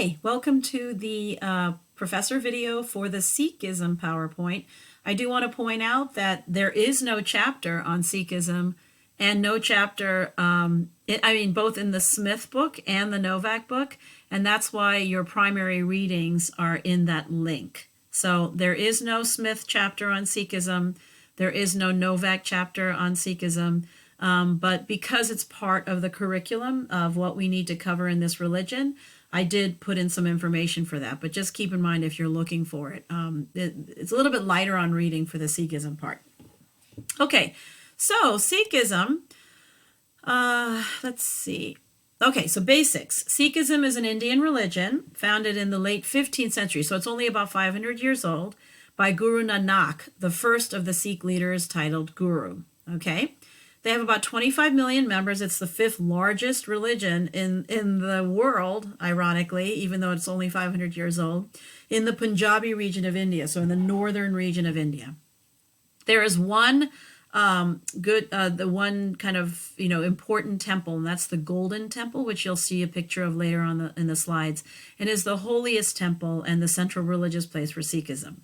Hi, welcome to the professor video for the Sikhism PowerPoint. I do want to point out that there is no chapter on Sikhism and no chapter, both in the Smith book and the Novak book, and that's why your primary readings are in that link. So there is no Smith chapter on Sikhism, there is no Novak chapter on Sikhism, but because it's part of the curriculum of what we need to cover in this religion, I did put in some information for that, but just keep in mind if you're looking for it. It's a little bit lighter on reading for the Sikhism part. Okay, so Sikhism, let's see. Okay, so basics. Sikhism is an Indian religion founded in the late 15th century, so it's only about 500 years old, by Guru Nanak, the first of the Sikh leaders titled Guru. Okay. They have about 25 million members. It's the fifth largest religion in the world, ironically, even though it's only 500 years old, in the Punjabi region of India, so in the northern region of India. There is one one kind of, important temple, and that's the Golden Temple, which you'll see a picture of later on in the slides, and is the holiest temple and the central religious place for Sikhism.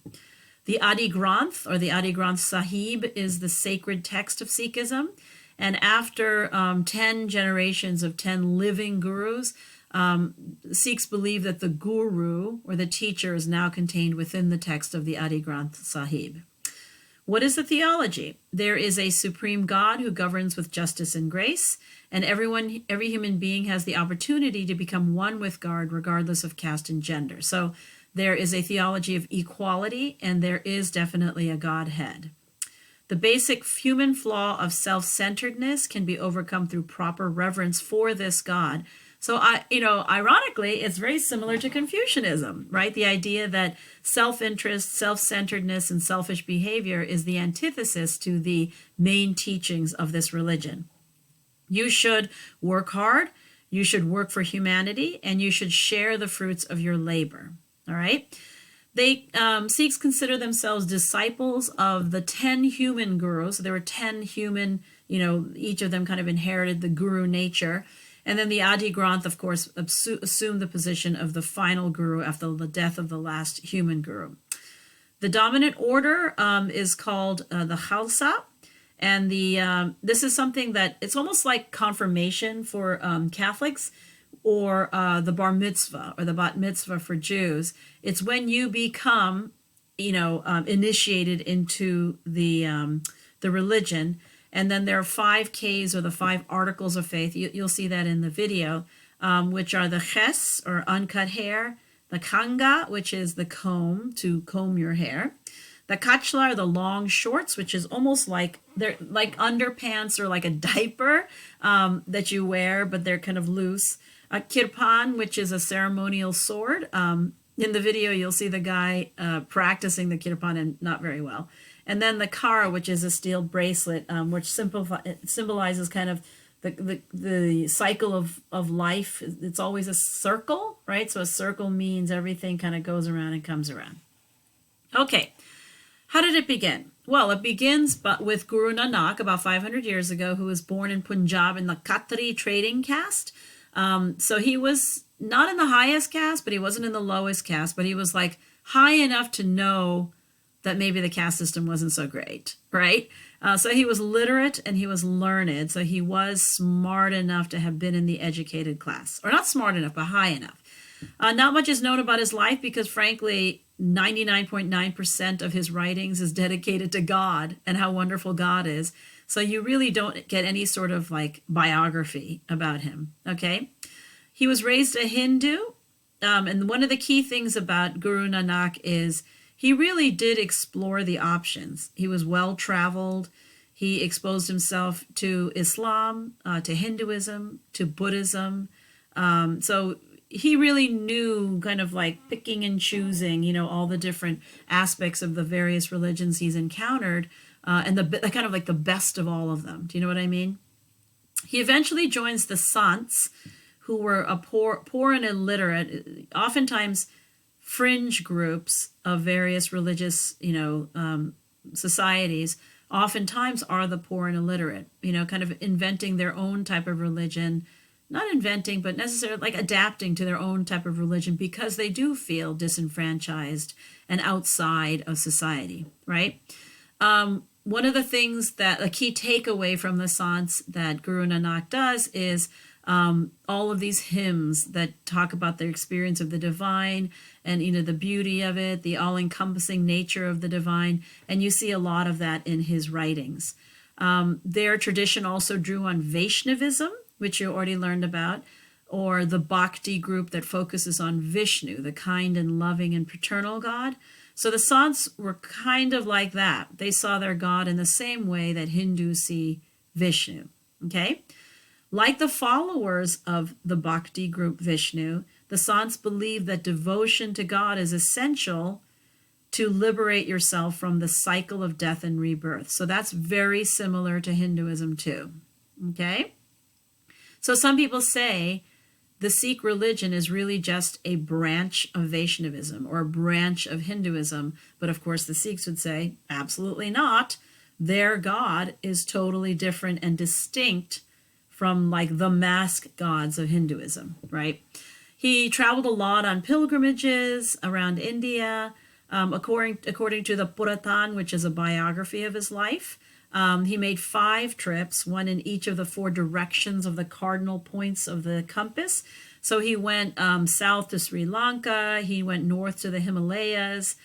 The Adi Granth, or the Adi Granth Sahib, is the sacred text of Sikhism. And after 10 generations of 10 living gurus, Sikhs believe that the guru, or the teacher, is now contained within the text of the Adi Granth Sahib. What is the theology? There is a supreme God who governs with justice and grace, and every human being has the opportunity to become one with God, regardless of caste and gender. So there is a theology of equality, and there is definitely a Godhead. The basic human flaw of self-centeredness can be overcome through proper reverence for this God. So, ironically, it's very similar to Confucianism, right? The idea that self-interest, self-centeredness, and selfish behavior is the antithesis to the main teachings of this religion. You should work hard, you should work for humanity, and you should share the fruits of your labor. All right. Sikhs consider themselves disciples of the 10 human gurus. So there were 10 human, each of them kind of inherited the guru nature. And then the Adi Granth, of course, assumed the position of the final guru after the death of the last human guru. The dominant order is called the Khalsa. And this is something that it's almost like confirmation for Catholics, or the bar mitzvah or the bat mitzvah for Jews. It's when you become, initiated into the religion. And then there are 5 Ks, or the 5 articles of faith. You'll see that in the video, which are the ches, or uncut hair, the kanga, which is the comb, to comb your hair, the kachla, are the long shorts, which is almost like they're like underpants or like a diaper that you wear, but they're kind of loose. A kirpan, which is a ceremonial sword. In the video, you'll see the guy practicing the kirpan, and not very well. And then the kara, which is a steel bracelet, which symbolizes kind of the cycle of life. It's always a circle, right? So a circle means everything kind of goes around and comes around. Okay, how did it begin? Well, it begins with Guru Nanak about 500 years ago, who was born in Punjab in the Khatri trading caste. So he was not in the highest caste, but he wasn't in the lowest caste, but he was like high enough to know that maybe the caste system wasn't so great, right? So he was literate and he was learned. So he was smart enough to have been in the educated class, or not smart enough, but high enough. Not much is known about his life because, frankly, 99.9% of his writings is dedicated to God and how wonderful God is. So you really don't get any sort of like biography about him, okay? He was raised a Hindu, and one of the key things about Guru Nanak is he really did explore the options. He was well-traveled. He exposed himself to Islam, to Hinduism, to Buddhism. So he really knew kind of like picking and choosing, all the different aspects of the various religions he's encountered, and the kind of like the best of all of them. Do you know what I mean? He eventually joins the Sants, who were a poor and illiterate, oftentimes fringe groups of various religious, societies. Oftentimes are the poor and illiterate, kind of inventing their own type of religion, not inventing, but necessarily like adapting to their own type of religion because they do feel disenfranchised and outside of society, right? One of the things that a key takeaway from the Sants that Guru Nanak does is all of these hymns that talk about their experience of the divine and, the beauty of it, the all-encompassing nature of the divine. And you see a lot of that in his writings. Their tradition also drew on Vaishnavism, which you already learned about, or the Bhakti group that focuses on Vishnu, the kind and loving and paternal God. So the Sants were kind of like that. They saw their God in the same way that Hindus see Vishnu, okay? Like the followers of the Bhakti group Vishnu, the Sants believe that devotion to God is essential to liberate yourself from the cycle of death and rebirth. So that's very similar to Hinduism too, okay? So some people say the Sikh religion is really just a branch of Vaishnavism or a branch of Hinduism. But of course, the Sikhs would say, absolutely not. Their God is totally different and distinct from like the mask gods of Hinduism, right? He traveled a lot on pilgrimages around India, according to the Puratan, which is a biography of his life. He made 5 trips, one in each of the 4 directions of the cardinal points of the compass. So he went south to Sri Lanka. He went north to the Himalayas.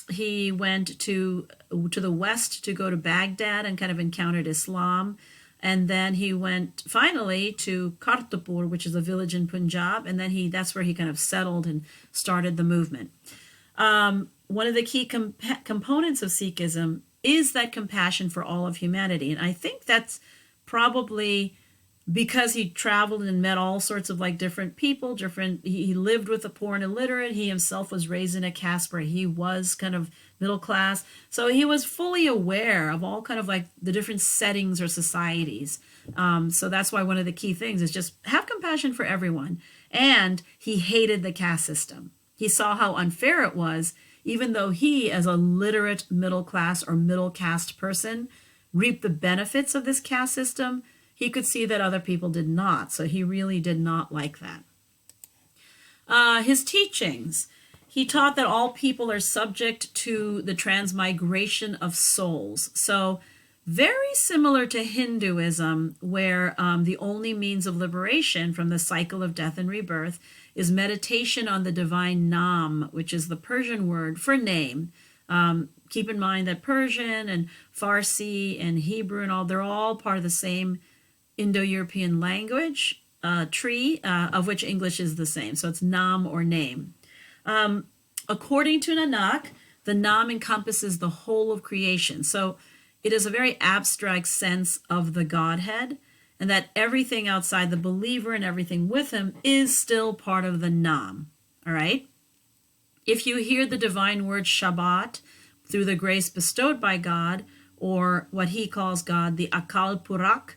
He went to the west to go to Baghdad and kind of encountered Islam. And then he went finally to Kartarpur, which is a village in Punjab. And then that's where he kind of settled and started the movement. One of the key components of Sikhism is that compassion for all of humanity. And I think that's probably because he traveled and met all sorts of like different people, he lived with the poor and illiterate. He himself was raised in a caste where he was kind of middle class. So he was fully aware of all kind of like the different settings or societies. So that's why one of the key things is just have compassion for everyone. And he hated the caste system. He saw how unfair it was, even though he, as a literate middle class or middle caste person, reaped the benefits of this caste system, he could see that other people did not. So he really did not like that. His teachings. He taught that all people are subject to the transmigration of souls. So very similar to Hinduism, where the only means of liberation from the cycle of death and rebirth is meditation on the divine Nam, which is the Persian word for name. Keep in mind that Persian and Farsi and Hebrew and all, they're all part of the same Indo-European language tree, of which English is the same. So it's Nam or name. According to Nanak, the Nam encompasses the whole of creation. So it is a very abstract sense of the Godhead, and that everything outside the believer and everything with him is still part of the Nam, all right? If you hear the divine word Shabbat through the grace bestowed by God, or what he calls God, the Akal Purak,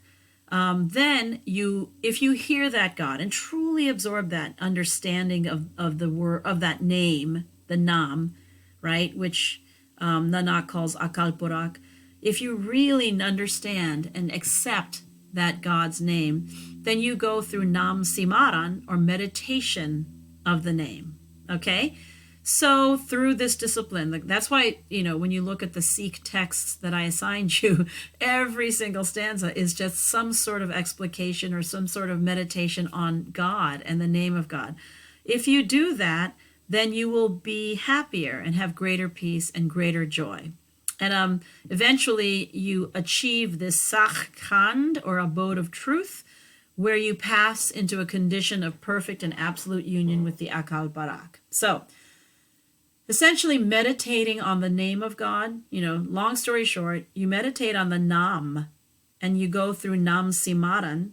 then if you hear that God and truly absorb that understanding of the word, of that name, the Nam, right, which Nanak calls Akal Purak, if you really understand and accept that God's name, then you go through Nam Simaran, or meditation of the name, okay? So through this discipline, that's why, when you look at the Sikh texts that I assigned you, every single stanza is just some sort of explication or some sort of meditation on God and the name of God. If you do that, then you will be happier and have greater peace and greater joy. And eventually you achieve this Sachkhand, or abode of truth, where you pass into a condition of perfect and absolute union with the Akal Barak. So essentially meditating on the name of God, long story short, you meditate on the Nam and you go through Nam Simaran.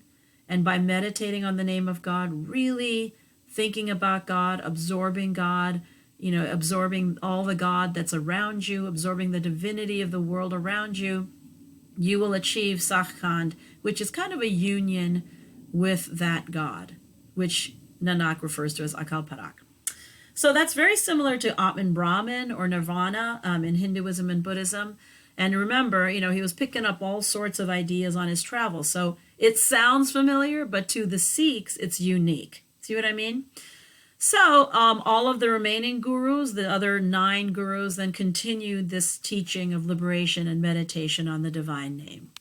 And by meditating on the name of God, really thinking about God, absorbing God, absorbing all the God that's around you, absorbing the divinity of the world around you, you will achieve Sachkhand, which is kind of a union with that God, which Nanak refers to as Akal Parak. So that's very similar to Atman Brahman or Nirvana in Hinduism and Buddhism. And remember, he was picking up all sorts of ideas on his travels. So It sounds familiar, but to the Sikhs, it's unique. See what I mean? So all of the remaining gurus, the other 9 gurus, then continued this teaching of liberation and meditation on the divine name.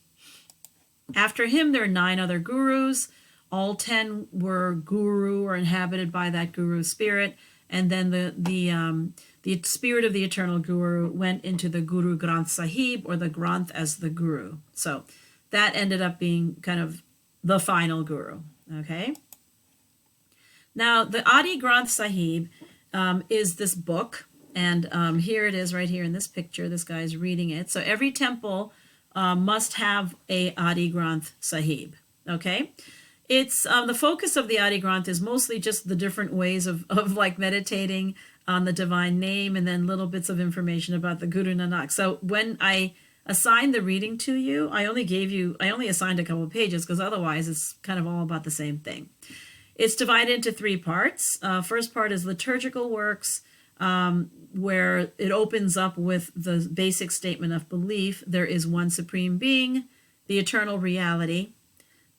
After him, there are 9 other gurus. All 10 were guru or inhabited by that guru spirit. And then the spirit of the eternal guru went into the Guru Granth Sahib, or the Granth as the guru. So that ended up being kind of the final guru. Okay. Now, the Adi Granth Sahib is this book, and here it is right here in this picture. This guy's reading it. So every temple must have a Adi Granth Sahib, okay? It's the focus of the Adi Granth is mostly just the different ways of like meditating on the divine name, and then little bits of information about the Guru Nanak. So when I assigned the reading to you, I only assigned a couple of pages, because otherwise it's kind of all about the same thing. It's divided into 3 parts. First part is liturgical works, where it opens up with the basic statement of belief. There is one supreme being, the eternal reality.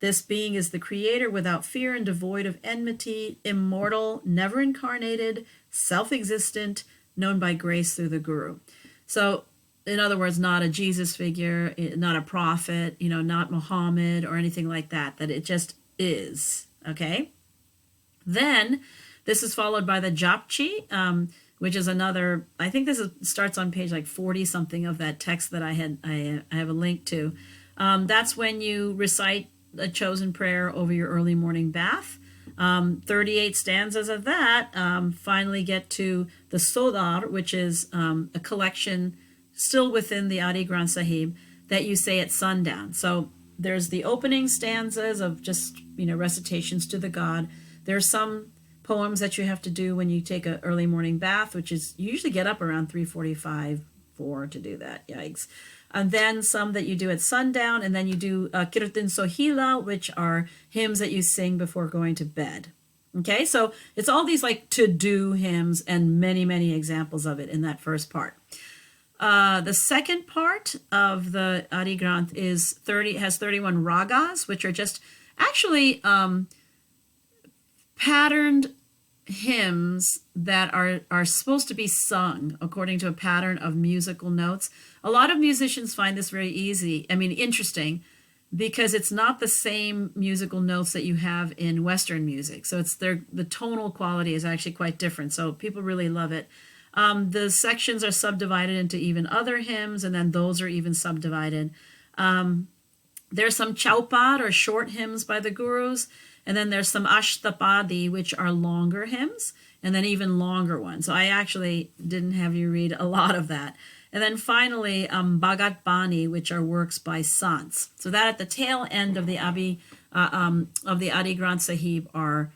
This being is the creator without fear and devoid of enmity, immortal, never incarnated, self-existent, known by grace through the guru. So, in other words, not a Jesus figure, not a prophet, not Muhammad or anything like that, that it just is, okay? Then this is followed by the Japchi, which is another, I think starts on page like 40 something of that text that I have a link to. That's when you recite a chosen prayer over your early morning bath. 38 stanzas of that finally get to the Sodar, which is a collection still within the Adi Granth Sahib that you say at sundown. So there's the opening stanzas of just, recitations to the God. There's some poems that you have to do when you take an early morning bath, which is, you usually get up around 3:45, 4 to do that. Yikes. And then some that you do at sundown, and then you do Kirtan Sohila, which are hymns that you sing before going to bed. Okay, so it's all these like to-do hymns and many, many examples of it in that first part. The second part of the Adi Granth has 31 ragas, which are just actually patterned hymns that are supposed to be sung according to a pattern of musical notes. A lot of musicians find this very interesting, because it's not the same musical notes that you have in Western music. So the tonal quality is actually quite different. So people really love it. The sections are subdivided into even other hymns, and then those are even subdivided. There's some chaupad or short hymns by the gurus, and then there's some ashtapadi, which are longer hymns, and then even longer ones. So I actually didn't have you read a lot of that. And then finally, Bhagat Bani, which are works by sants. So that at the tail end of the Adi Granth Sahib are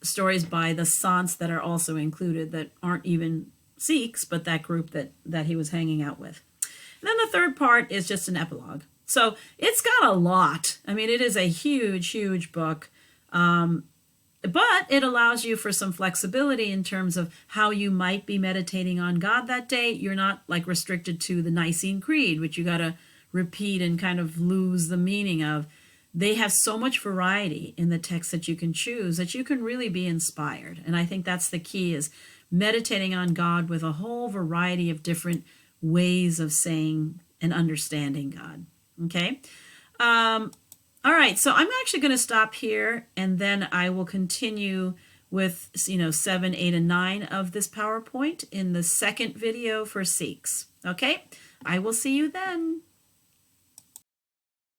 stories by the sants that are also included, that aren't even Sikhs, but that group that he was hanging out with. And then the third part is just an epilogue. So it's got a lot. It is a huge, huge book. But it allows you for some flexibility in terms of how you might be meditating on God that day. You're not like restricted to the Nicene Creed, which you got to repeat and kind of lose the meaning of. They have so much variety in the text that you can choose that you can really be inspired. And I think that's the key, is meditating on God with a whole variety of different ways of saying and understanding God. Okay. All right. So I'm actually going to stop here, and then I will continue with, 7, 8, and 9 of this PowerPoint in the second video for Sikhs. Okay. I will see you then.